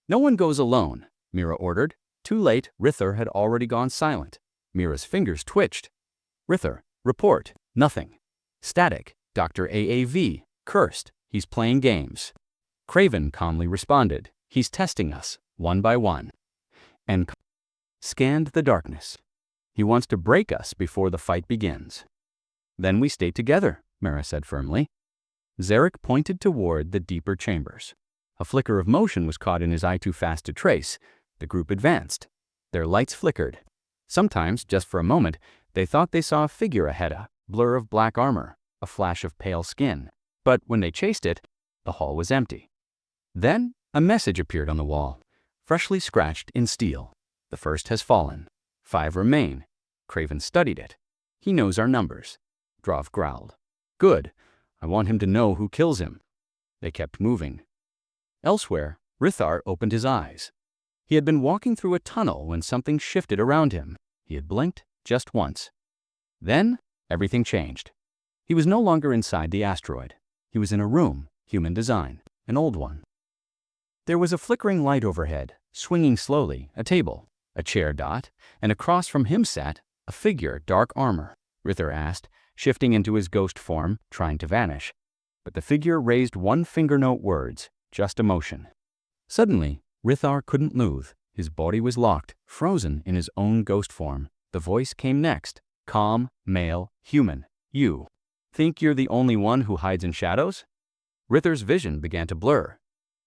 No one goes alone, Mira ordered. Too late, Rither had already gone silent. Mira's fingers twitched. Rither, report. Nothing. Static. Dr. AAV, cursed. He's playing games. Craven calmly responded. He's testing us, one by one. And scanned the darkness. He wants to break us before the fight begins. Then we stay together, Mira said firmly. Zarek pointed toward the deeper chambers. A flicker of motion was caught in his eye, too fast to trace. The group advanced. Their lights flickered. Sometimes, just for a moment, they thought they saw a figure ahead, a blur of black armor, a flash of pale skin. But when they chased it, the hall was empty. Then a message appeared on the wall, freshly scratched in steel. The first has fallen. 5 remain. Craven studied it. He knows our numbers. Drav growled. Good. I want him to know who kills him. They kept moving. Elsewhere, Rithar opened his eyes. He had been walking through a tunnel when something shifted around him. He had blinked just once. Then Everything changed. He was no longer inside the asteroid. He was in a room, human design, an old one. There was a flickering light overhead, swinging slowly, a table, a chair dot, and across from him sat a figure, dark armor. Rither asked, shifting into his ghost form, trying to vanish. But the figure raised one finger note words, just emotion. Suddenly, Rithar couldn't move. His body was locked, frozen in his own ghost form. The voice came next, calm, male, human. You think you're the only one who hides in shadows? Rither's vision began to blur.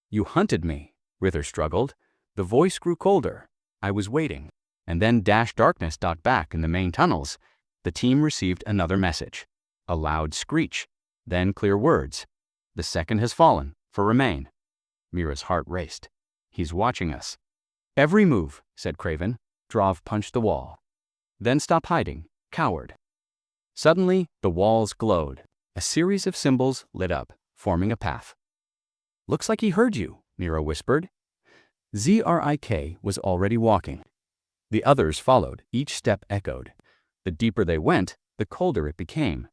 You hunted me, Rither struggled. The voice grew colder. I was waiting. And then -darkness. Back in the main tunnels, the team received another message. A loud screech, then clear words. The second has fallen, for remain. Mira's heart raced. He's watching us. Every move, said Craven. Drov punched the wall. Then stop hiding, coward. Suddenly, the walls glowed. A series of symbols lit up, forming a path. Looks like he heard you, Mira whispered. Zrik was already walking. The others followed, each step echoed. The deeper they went, the colder it became.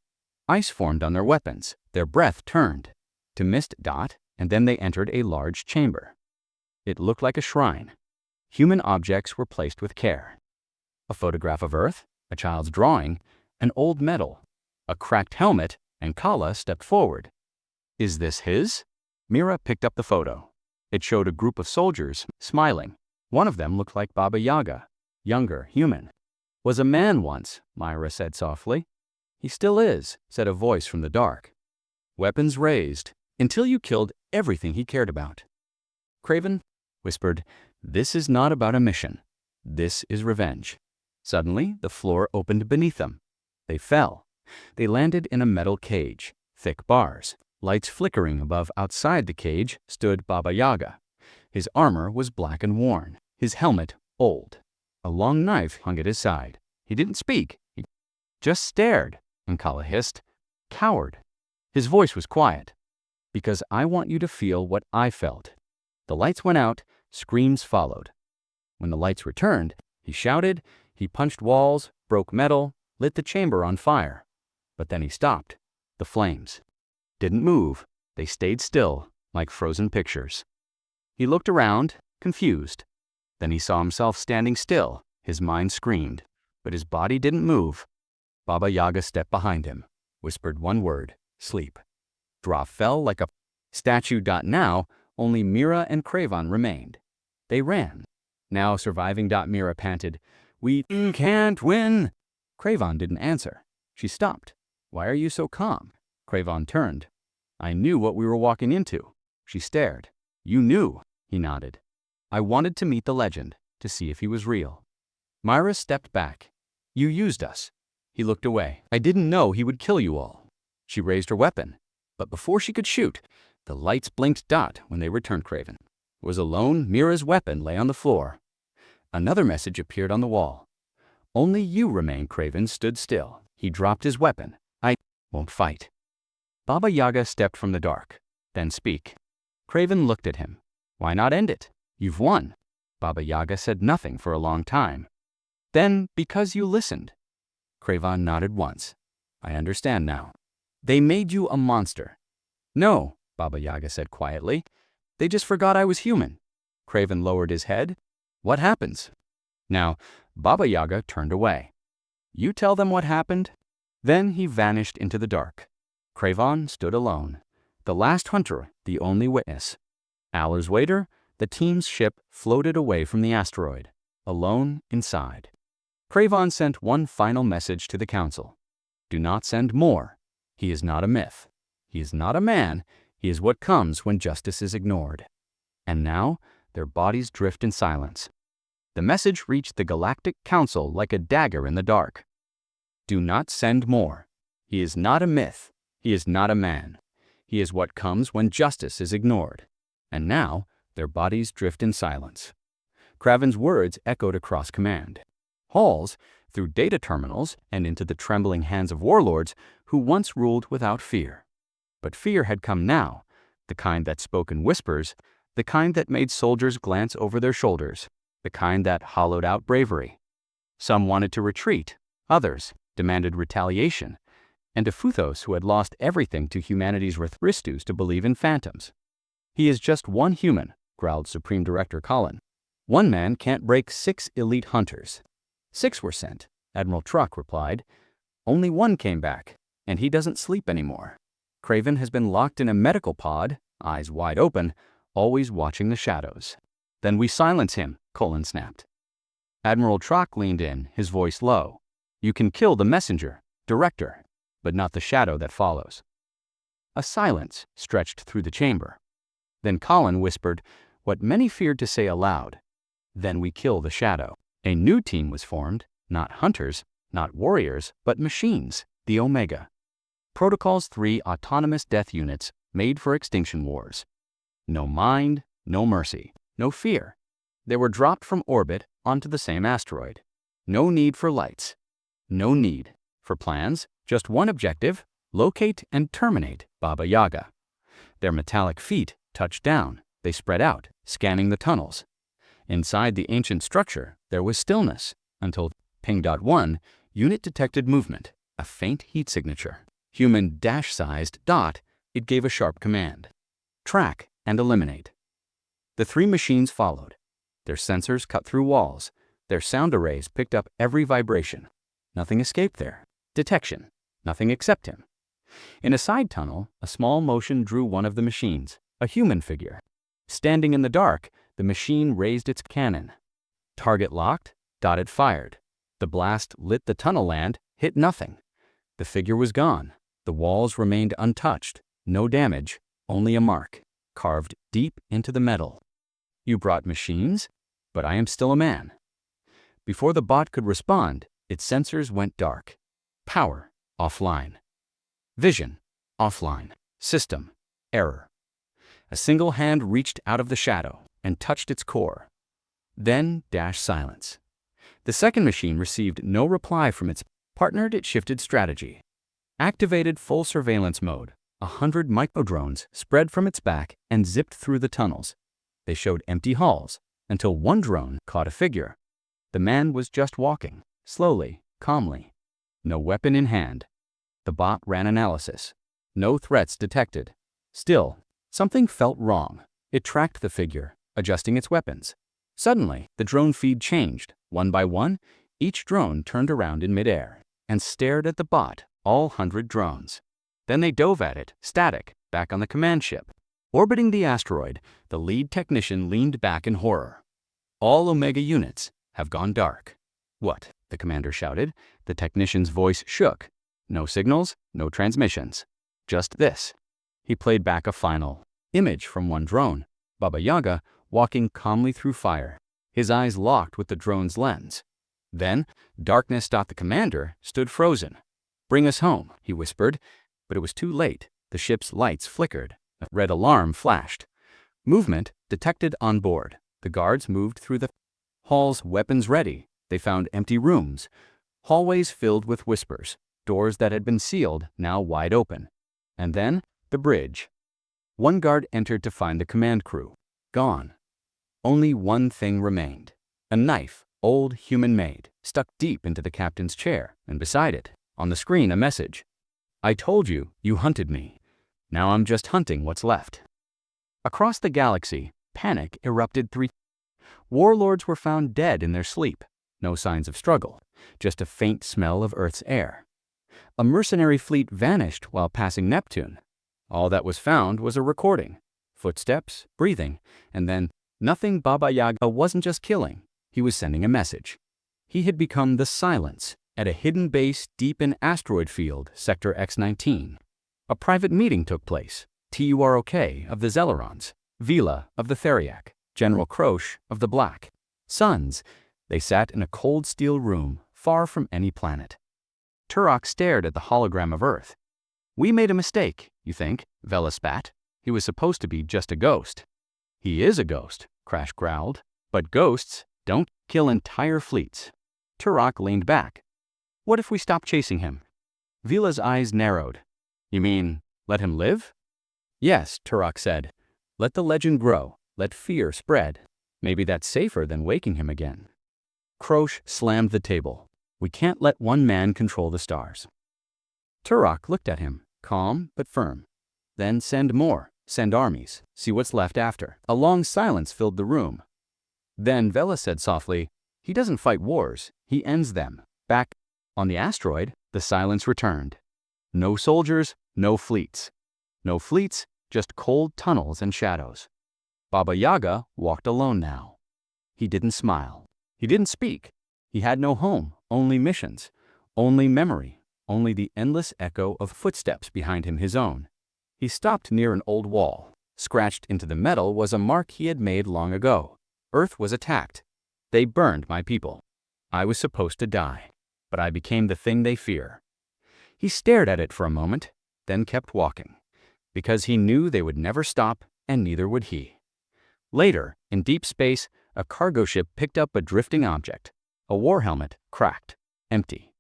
Ice formed on their weapons, their breath turned to mist. And then they entered a large chamber. It looked like a shrine. Human objects were placed with care. A photograph of Earth, a child's drawing, an old medal, a cracked helmet, and Kala stepped forward. Is this his? Mira picked up the photo. It showed a group of soldiers, smiling. One of them looked like Baba Yaga, younger, human. Was a man once, Myra said softly. He still is, said a voice from the dark. Weapons raised, until you killed everything he cared about. Craven whispered, this is not about a mission. This is revenge. Suddenly, the floor opened beneath them. They fell. They landed in a metal cage, thick bars. Lights flickering above. Outside the cage stood Baba Yaga. His armor was black and worn, his helmet old. A long knife hung at his side. He didn't speak. He just stared, and Kala hissed, coward. His voice was quiet. Because I want you to feel what I felt. The lights went out, screams followed. When the lights returned, he shouted, he punched walls, broke metal, lit the chamber on fire. But then he stopped. The flames didn't move. They stayed still, like frozen pictures. He looked around, confused. Then he saw himself standing still. His mind screamed, but his body didn't move. Baba Yaga stepped behind him, whispered one word, sleep. Drov fell like a statue. Now, only Mira and Craven remained. They ran. Now surviving. Mira panted, we can't win. Craven didn't answer. She stopped. Why are you so calm? Craven turned. I knew what we were walking into. She stared. You knew, he nodded. I wanted to meet the legend, to see if he was real. Myra stepped back. You used us. He looked away. I didn't know he would kill you all. She raised her weapon. But before she could shoot, the lights blinked. When they returned, Craven was alone. Mira's weapon lay on the floor. Another message appeared on the wall. Only you remain. Craven stood still. He dropped his weapon. I won't fight. Baba Yaga stepped from the dark. Then speak. Craven looked at him. Why not end it? You've won. Baba Yaga said nothing for a long time. Then, because you listened. Craven nodded once. I understand now. They made you a monster. No, Baba Yaga said quietly. They just forgot I was human. Craven lowered his head. What happens? Now, Baba Yaga turned away. You tell them what happened? Then he vanished into the dark. Craven stood alone. The last hunter, the only witness. Hours later, the team's ship floated away from the asteroid, alone inside. Craven sent one final message to the council. Do not send more. He is not a myth. He is not a man. He is what comes when justice is ignored. And now, their bodies drift in silence. The message reached the Galactic Council like a dagger in the dark. Do not send more. He is not a myth. He is not a man. He is what comes when justice is ignored. And now, their bodies drift in silence. Craven's words echoed across command halls, through data terminals, and into the trembling hands of warlords who once ruled without fear. But fear had come now, the kind that spoke in whispers, the kind that made soldiers glance over their shoulders, the kind that hollowed out bravery. Some wanted to retreat, others demanded retaliation, and a Futhos who had lost everything to humanity's Rithristus to believe in phantoms. "He is just one human," growled Supreme Director Colin. "One man can't break 6 elite hunters." "6 were sent," Admiral Truck replied. "Only one came back, and he doesn't sleep anymore. Craven has been locked in a medical pod, eyes wide open, always watching the shadows." "Then we silence him," Colin snapped. Admiral Truck leaned in, his voice low. "You can kill the messenger, Director, but not the shadow that follows." A silence stretched through the chamber. Then Colin whispered what many feared to say aloud. "Then we kill the shadow." A new team was formed, not hunters, not warriors, but machines, the Omega. Protocol's 3 autonomous death units made for extinction wars. No mind, no mercy, no fear. They were dropped from orbit onto the same asteroid. No need for lights. No need for plans, just one objective: locate and terminate Baba Yaga. Their metallic feet touched down. They spread out, scanning the tunnels. Inside the ancient structure, there was stillness, until ping.1, unit detected movement, a faint heat signature. Human dash-sized dot, it gave a sharp command. Track and eliminate. The 3 machines followed. Their sensors cut through walls. Their sound arrays picked up every vibration. Nothing escaped there. Detection. Nothing except him. In a side tunnel, a small motion drew one of the machines, a human figure. Standing in the dark, the machine raised its cannon. Target locked, Dotted fired. The blast lit the tunnel land, hit nothing. The figure was gone. The walls remained untouched. No damage, only a mark, carved deep into the metal. "You brought machines, but I am still a man." Before the bot could respond, its sensors went dark. Power, offline. Vision, offline. System, error. A single hand reached out of the shadow and touched its core. Then silence. The second machine received no reply from its partner. It shifted strategy. Activated full surveillance mode. 100 microdrones spread from its back and zipped through the tunnels. They showed empty halls, until one drone caught a figure. The man was just walking, slowly, calmly. No weapon in hand. The bot ran analysis. No threats detected. Still, something felt wrong. It tracked the figure, adjusting its weapons. Suddenly, the drone feed changed. One by one, each drone turned around in midair and stared at the bot, all 100 drones. Then they dove at it, static, back on the command ship. Orbiting the asteroid, the lead technician leaned back in horror. "All Omega units have gone dark." "What?" the commander shouted. The technician's voice shook. "No signals, no transmissions. Just this." He played back a final image from one drone, Baba Yaga, walking calmly through fire, his eyes locked with the drone's lens. Then, darkness. The commander stood frozen. "Bring us home," he whispered, but it was too late. The ship's lights flickered. A red alarm flashed. Movement detected on board. The guards moved through the halls, weapons ready. They found empty rooms, hallways filled with whispers, doors that had been sealed now wide open. And then, the bridge. One guard entered to find the command crew. Gone. Only one thing remained. A knife, old human-made, stuck deep into the captain's chair, and beside it, on the screen, a message. "I told you, you hunted me. Now I'm just hunting what's left." Across the galaxy, panic erupted. 3 warlords were found dead in their sleep. No signs of struggle, just a faint smell of Earth's air. A mercenary fleet vanished while passing Neptune. All that was found was a recording. Footsteps, breathing, and then nothing. Baba Yaga wasn't just killing, he was sending a message. He had become the silence at a hidden base deep in asteroid field, Sector X-19. A private meeting took place. Turok of the Zellerons, Vila of the Theriac, General Croche of the Black. Sons, they sat in a cold steel room, far from any planet. Turok stared at the hologram of Earth. "We made a mistake, you think?" Vela spat. "He was supposed to be just a ghost." "He is a ghost," Crash growled. "But ghosts don't kill entire fleets." Turok leaned back. "What if we stop chasing him?" Vila's eyes narrowed. "You mean, let him live?" "Yes," Turok said. "Let the legend grow. Let fear spread. Maybe that's safer than waking him again." Croche slammed the table. We can't let one man control the stars. Turok looked at him, calm but firm. Then send more. Send armies. See what's left after. A long silence filled the room. Then Vela said softly, "He doesn't fight wars. He ends them." Back on the asteroid, the silence returned. No soldiers, no fleets. No fleets, just cold tunnels and shadows. Baba Yaga walked alone now. He didn't smile. He didn't speak. He had no home, only missions, only memory, only the endless echo of footsteps behind him, his own. He stopped near an old wall. Scratched into the metal was a mark he had made long ago. Earth was attacked. They burned my people. I was supposed to die, but I became the thing they fear. He stared at it for a moment, then kept walking, because he knew they would never stop, and neither would he. Later, in deep space, a cargo ship picked up a drifting object, a war helmet, cracked, empty.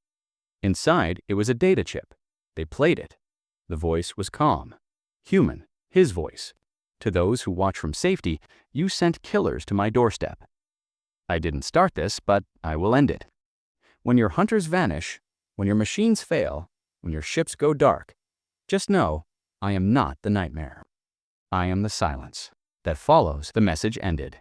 Inside, it was a data chip. They played it. The voice was calm. Human, his voice. To those who watch from safety, you sent killers to my doorstep. I didn't start this, but I will end it. When your hunters vanish, when your machines fail, when your ships go dark, just know I am not the nightmare. I am the silence that follows. The message ended.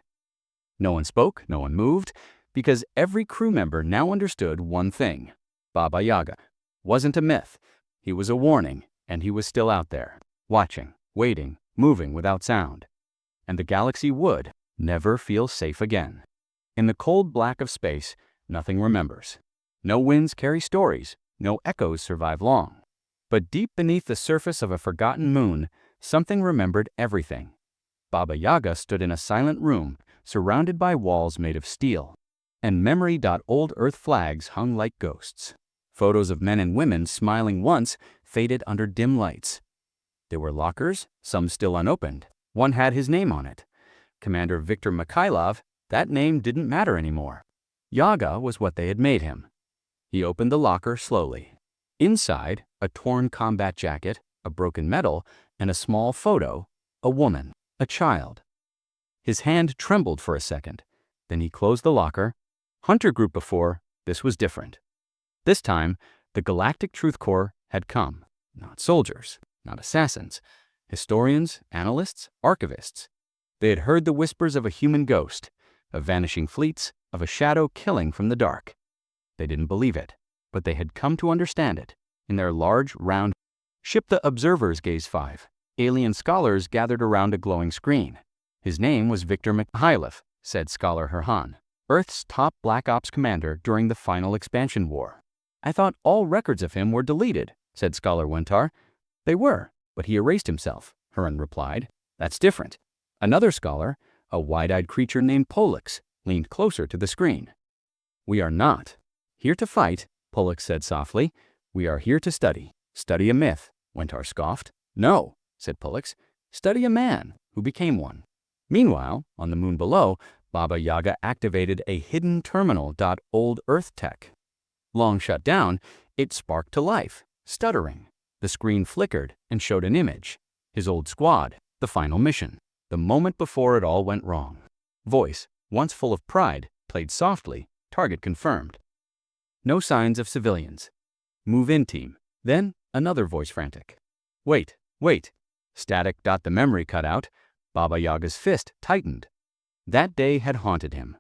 No one spoke, no one moved, because every crew member now understood one thing. Baba Yaga wasn't a myth. He was a warning, and he was still out there, watching, waiting, moving without sound. And the galaxy would never feel safe again. In the cold black of space, nothing remembers. No winds carry stories, no echoes survive long. But deep beneath the surface of a forgotten moon, something remembered everything. Baba Yaga stood in a silent room, surrounded by walls made of steel, and memory-old Earth flags hung like ghosts. Photos of men and women smiling once faded under dim lights. There were lockers, some still unopened. One had his name on it. Commander Viktor Mikhailov, that name didn't matter anymore. Yaga was what they had made him. He opened the locker slowly. Inside, a torn combat jacket, a broken medal, and a small photo, a woman, a child. His hand trembled for a second. Then he closed the locker. Hunter group before, this was different. This time, the Galactic Truth Corps had come. Not soldiers, not assassins, historians, analysts, archivists. They had heard the whispers of a human ghost, of vanishing fleets, of a shadow killing from the dark. They didn't believe it, but they had come to understand it. In their large, round ship, the observers gazed 5. Alien scholars gathered around a glowing screen. His name was Viktor Mikhailov, said Scholar Herhan, Earth's top Black Ops commander during the final expansion war. I thought all records of him were deleted, said Scholar Wentar. They were, but he erased himself, Herhan replied. That's different. Another scholar, a wide-eyed creature named Pollux, leaned closer to the screen. We are not here to fight, Pollux said softly. We are here to study. Study a myth, Wentar scoffed. No, said Pollux. Study a man who became one. Meanwhile, on the moon below, Baba Yaga activated a hidden terminal-old Earth tech. Long shut down, it sparked to life, stuttering. The screen flickered and showed an image. His old squad, the final mission, the moment before it all went wrong. Voice, once full of pride, played softly, target confirmed. No signs of civilians. Move in, team. Then, another voice frantic. Wait, wait. Static. The memory cut out. Baba Yaga's fist tightened. That day had haunted him.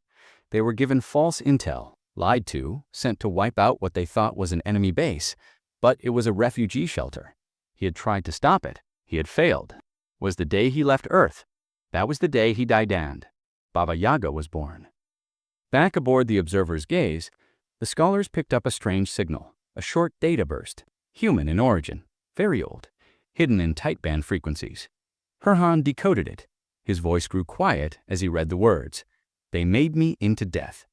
They were given false intel, lied to, sent to wipe out what they thought was an enemy base, but it was a refugee shelter. He had tried to stop it. He had failed. Was the day he left Earth. That was the day he died. Baba Yaga was born. Back aboard the observer's gaze, the scholars picked up a strange signal, a short data burst, human in origin, very old, hidden in tight band frequencies. Herhan decoded it. His voice grew quiet as he read the words. They made me into death.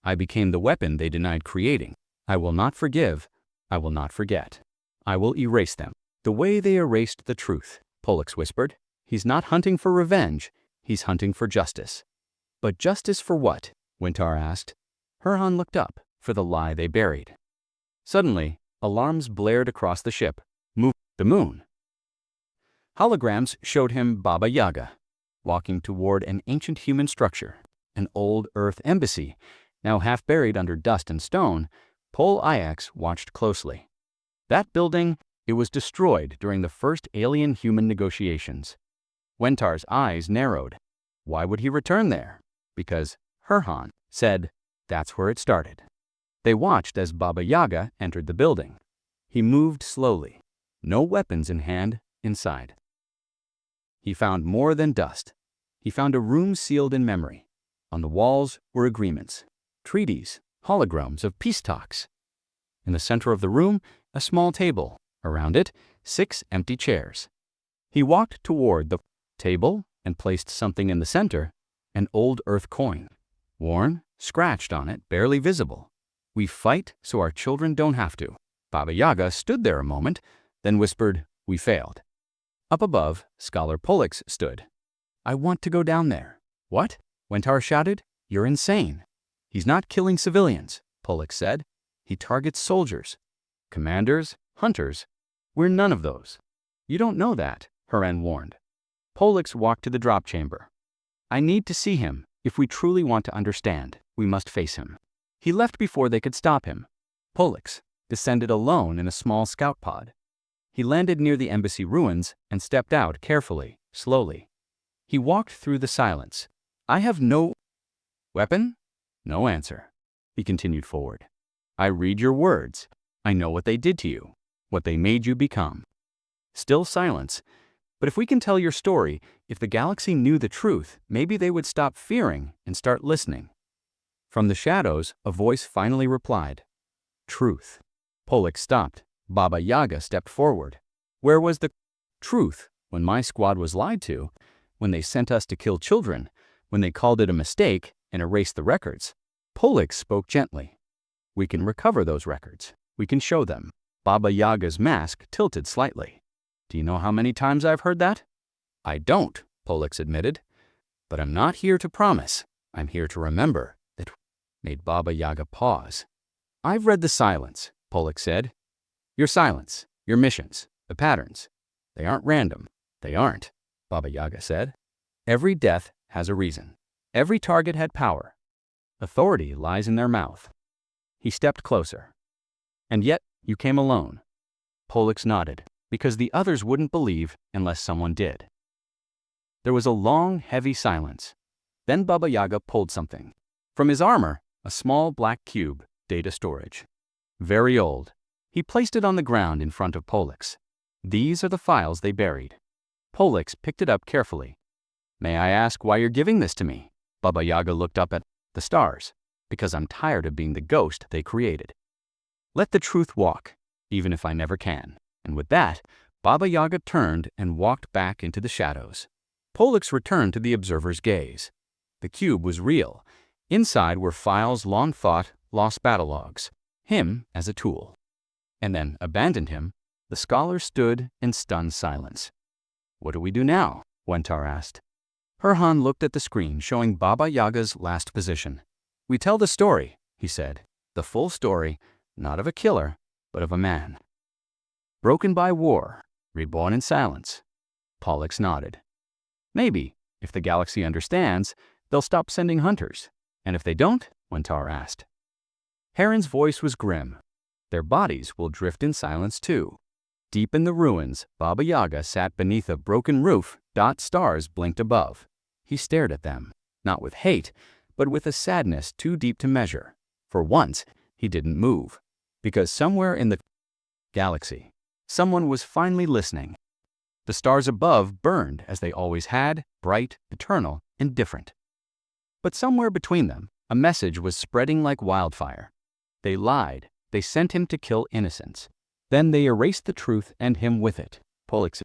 I became the weapon they denied creating. I will not forgive. I will not forget. I will erase them. The way they erased the truth, Pollux whispered. He's not hunting for revenge. He's hunting for justice. But justice for what? Wentar asked. Herhan looked up, for the lie they buried. Suddenly, alarms blared across the ship. Move the moon. Holograms showed him Baba Yaga, walking toward an ancient human structure, an old Earth embassy, now half buried under dust and stone, Pol Ix watched closely. That building, it was destroyed during the first alien-human negotiations. Wentar's eyes narrowed. Why would he return there? Because Herhan said that's where it started. They watched as Baba Yaga entered the building. He moved slowly, no weapons in hand, inside. He found more than dust. He found a room sealed in memory. On the walls were agreements, treaties, holograms of peace talks. In the center of the room, a small table. Around it, 6 empty chairs. He walked toward the table and placed something in the center, an old earth coin. Worn, scratched on it, barely visible. We fight so our children don't have to. Baba Yaga stood there a moment, then whispered, we failed. Up above, Scholar Pollux stood. I want to go down there. What? Wentar shouted. You're insane. He's not killing civilians, Pollux said. He targets soldiers. Commanders, hunters. We're none of those. You don't know that, Herhan warned. Pollux walked to the drop chamber. I need to see him. If we truly want to understand, we must face him. He left before they could stop him. Pollux descended alone in a small scout pod. He landed near the embassy ruins and stepped out carefully, slowly. He walked through the silence. I have no weapon? No answer. He continued forward. I read your words. I know what they did to you, what they made you become. Still silence. But if we can tell your story, if the galaxy knew the truth, maybe they would stop fearing and start listening. From the shadows, a voice finally replied. Truth. Pollux stopped. Baba Yaga stepped forward. Where was the truth when my squad was lied to, when they sent us to kill children, when they called it a mistake and erased the records? Pollux spoke gently. We can recover those records. We can show them. Baba Yaga's mask tilted slightly. Do you know how many times I've heard that? I don't, Pollux admitted. But I'm not here to promise. I'm here to remember. That made Baba Yaga pause. I've read the silence, Pollux said. Your silence, your missions, the patterns. They aren't random. They aren't, Baba Yaga said. Every death has a reason. Every target had power. Authority lies in their mouth. He stepped closer. And yet, you came alone. Pollux nodded, because the others wouldn't believe unless someone did. There was a long, heavy silence. Then Baba Yaga pulled something. From his armor, a small black cube, data storage. Very old. He placed it on the ground in front of Pollux. These are the files they buried. Pollux picked it up carefully. May I ask why you're giving this to me? Baba Yaga looked up at the stars. Because I'm tired of being the ghost they created. Let the truth walk, even if I never can. And with that, Baba Yaga turned and walked back into the shadows. Pollux returned to the observer's gaze. The cube was real. Inside were files long thought, lost battle logs. Him as a tool. And then abandoned him. The scholar stood in stunned silence. What do we do now? Wentar asked. Herhan looked at the screen showing Baba Yaga's last position. We tell the story, he said. The full story, not of a killer, but of a man. Broken by war, reborn in silence. Pollux nodded. Maybe, if the galaxy understands, they'll stop sending hunters. And if they don't, Wentar asked. Heron's voice was grim. Their bodies will drift in silence too. Deep in the ruins, Baba Yaga sat beneath a broken roof. Stars blinked above. He stared at them, not with hate, but with a sadness too deep to measure. For once, he didn't move. Because somewhere in the galaxy, someone was finally listening. The stars above burned as they always had, bright, eternal, and different. But somewhere between them, a message was spreading like wildfire. They lied. They sent him to kill innocents. Then they erased the truth and him with it. Pollux